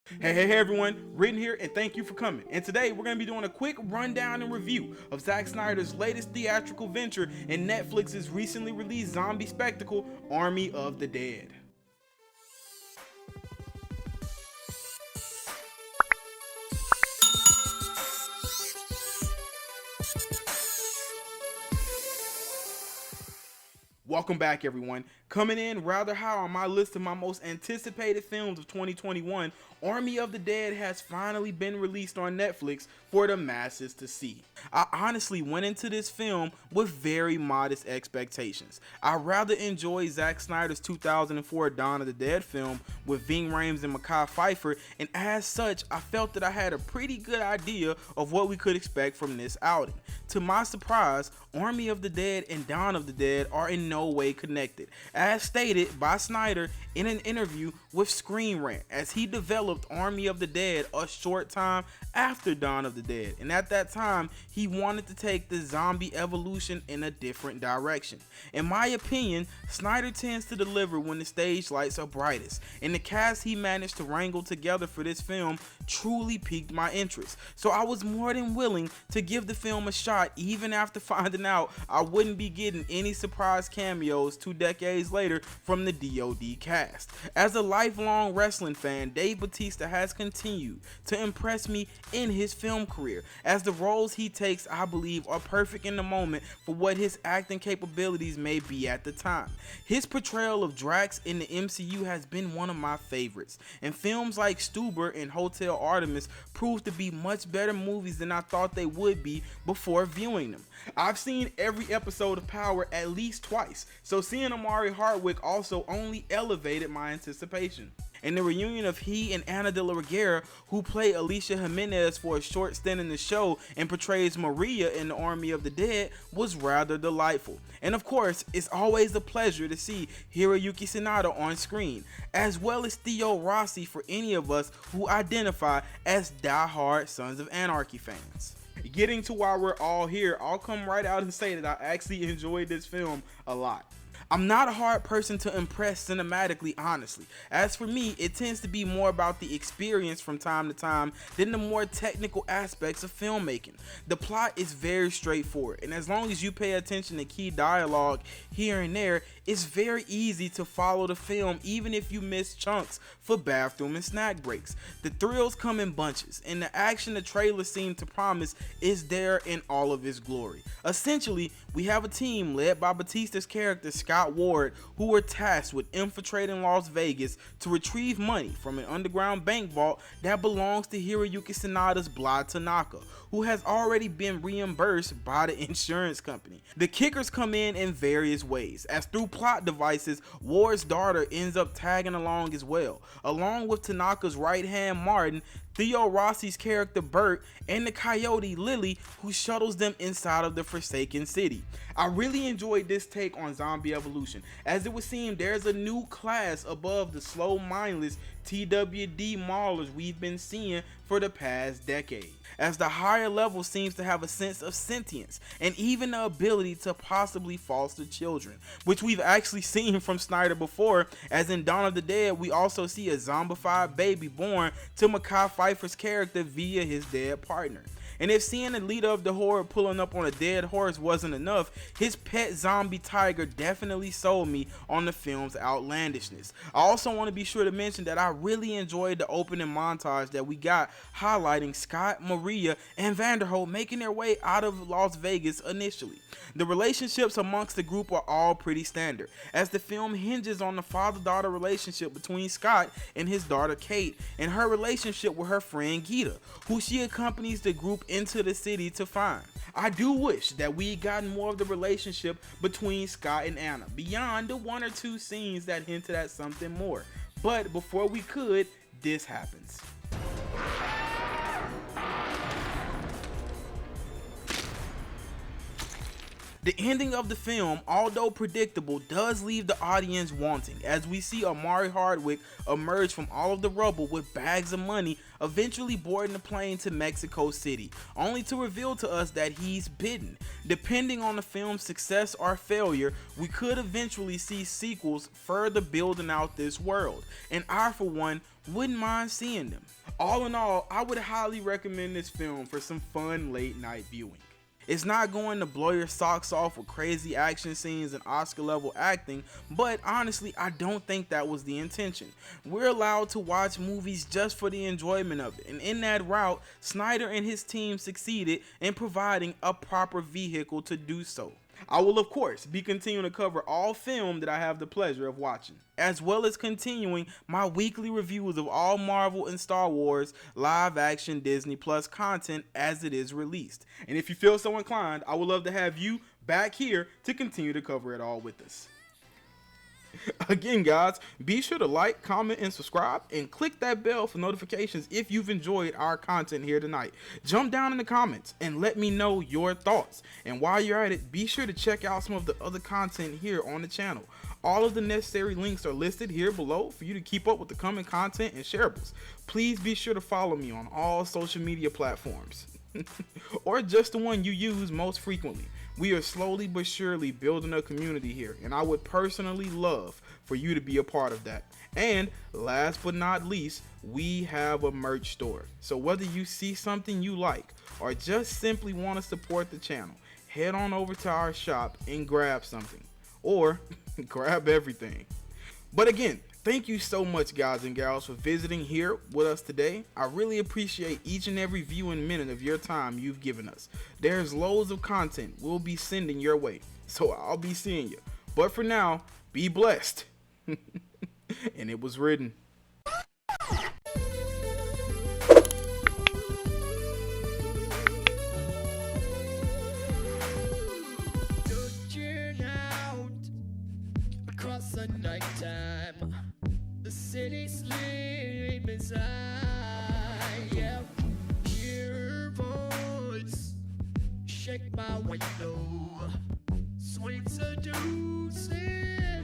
Hey everyone, Written here, and thank you for coming. And today we're going to be doing a quick rundown and review of Zack Snyder's latest theatrical venture in Netflix's recently released zombie spectacle, Army of the Dead. Welcome back, everyone. Coming in rather high on my list of my most anticipated films of 2021, Army of the Dead has finally been released on Netflix for the masses to see. I honestly went into this film with very modest expectations. I rather enjoyed Zack Snyder's 2004 Dawn of the Dead film with Ving Rhames and Mekhi Phifer, and as such, I felt that I had a pretty good idea of what we could expect from this outing. To my surprise, Army of the Dead and Dawn of the Dead are in no way connected, as stated by Snyder in an interview with Screen Rant, as he developed Army of the Dead a short time after Dawn of the Dead, and at that time he wanted to take the zombie evolution in a different direction. In my opinion, Snyder tends to deliver when the stage lights are brightest, and the cast he managed to wrangle together for this film truly piqued my interest, so I was more than willing to give the film a shot, even after finding out I wouldn't be getting any surprise cameos 2 decades later from the DoD cast. As a lifelong wrestling fan, Dave Bautista has continued to impress me in his film career, as the roles he takes, I believe, are perfect in the moment for what his acting capabilities may be at the time. His portrayal of Drax in the MCU has been one of my favorites, and films like Stuber and Hotel Artemis proved to be much better movies than I thought they would be before viewing them. I've seen every episode of Power at least twice, so seeing Amari Hardwick also only elevated my anticipation. And the reunion of he and Ana de la Reguera, who play Alicia Jimenez for a short stint in the show and portrays Maria in the Army of the Dead, was rather delightful. And of course, it's always a pleasure to see Hiroyuki Sanada on screen, as well as Theo Rossi for any of us who identify as die-hard Sons of Anarchy fans. Getting to why we're all here, I'll come right out and say that I actually enjoyed this film a lot. I'm not a hard person to impress cinematically, honestly. As for me, it tends to be more about the experience from time to time than the more technical aspects of filmmaking. The plot is very straightforward, and as long as you pay attention to key dialogue here and there, it's very easy to follow the film even if you miss chunks for bathroom and snack breaks. The thrills come in bunches, and the action the trailer seemed to promise is there in all of its glory. Essentially, we have a team led by Bautista's character Scott Ward, who were tasked with infiltrating Las Vegas to retrieve money from an underground bank vault that belongs to Hiroyuki Sanada's Vlad Tanaka, who has already been reimbursed by the insurance company. The kickers come in various ways, as through plot devices, Ward's daughter ends up tagging along as well, along with Tanaka's right hand Martin, Theo Rossi's character Bert, and the coyote Lily, who shuttles them inside of the Forsaken City. I really enjoyed this take on zombie evolution, as it would seem there's a new class above the slow, mindless TWD maulers we've been seeing for the past decade, as the higher level seems to have a sense of sentience and even the ability to possibly foster children, which we've actually seen from Snyder before, as in Dawn of the Dead we also see a zombified baby born to Mekhi Phifer's character via his dead partner. And if seeing the leader of the horde pulling up on a dead horse wasn't enough, his pet zombie tiger definitely sold me on the film's outlandishness. I also want to be sure to mention that I really enjoyed the opening montage that we got, highlighting Scott, Maria, and Vanderholt making their way out of Las Vegas initially. The relationships amongst the group are all pretty standard, as the film hinges on the father-daughter relationship between Scott and his daughter Kate, and her relationship with her friend Gita, who she accompanies the group into the city to find. I do wish that we had gotten more of the relationship between Scott and Anna, beyond the 1 or 2 scenes that hinted at something more. But before we could, this happens. The ending of the film, although predictable, does leave the audience wanting, as we see Omari Hardwick emerge from all of the rubble with bags of money, eventually boarding the plane to Mexico City, only to reveal to us that he's bitten. Depending on the film's success or failure, we could eventually see sequels further building out this world, and I, for one, wouldn't mind seeing them. All in all, I would highly recommend this film for some fun late night viewing. It's not going to blow your socks off with crazy action scenes and Oscar level acting, but honestly, I don't think that was the intention. We're allowed to watch movies just for the enjoyment of it, and in that route, Snyder and his team succeeded in providing a proper vehicle to do so. I will of course be continuing to cover all film that I have the pleasure of watching, as well as continuing my weekly reviews of all Marvel and Star Wars live action Disney Plus content as it is released. And if you feel so inclined, I would love to have you back here to continue to cover it all with us. Again, guys, be sure to like, comment, and subscribe, and click that bell for notifications if you've enjoyed our content here tonight. Jump down in the comments and let me know your thoughts. And while you're at it, be sure to check out some of the other content here on the channel. All of the necessary links are listed here below for you to keep up with the coming content and shareables. Please be sure to follow me on all social media platforms. Or just the one you use most frequently. We are slowly but surely building a community here, and I would personally love for you to be a part of that. And last but not least, we have a merch store. So whether you see something you like or just simply want to support the channel, head on over to our shop and grab something, or grab everything. But again, thank you so much, guys and gals, for visiting here with us today. I really appreciate each and every viewing minute of your time you've given us. There's loads of content we'll be sending your way, so I'll be seeing you. But for now, be blessed. And it was written. Across the nighttime, the city sleep inside. Yeah, hear her voice, shake my window, sweet seducing.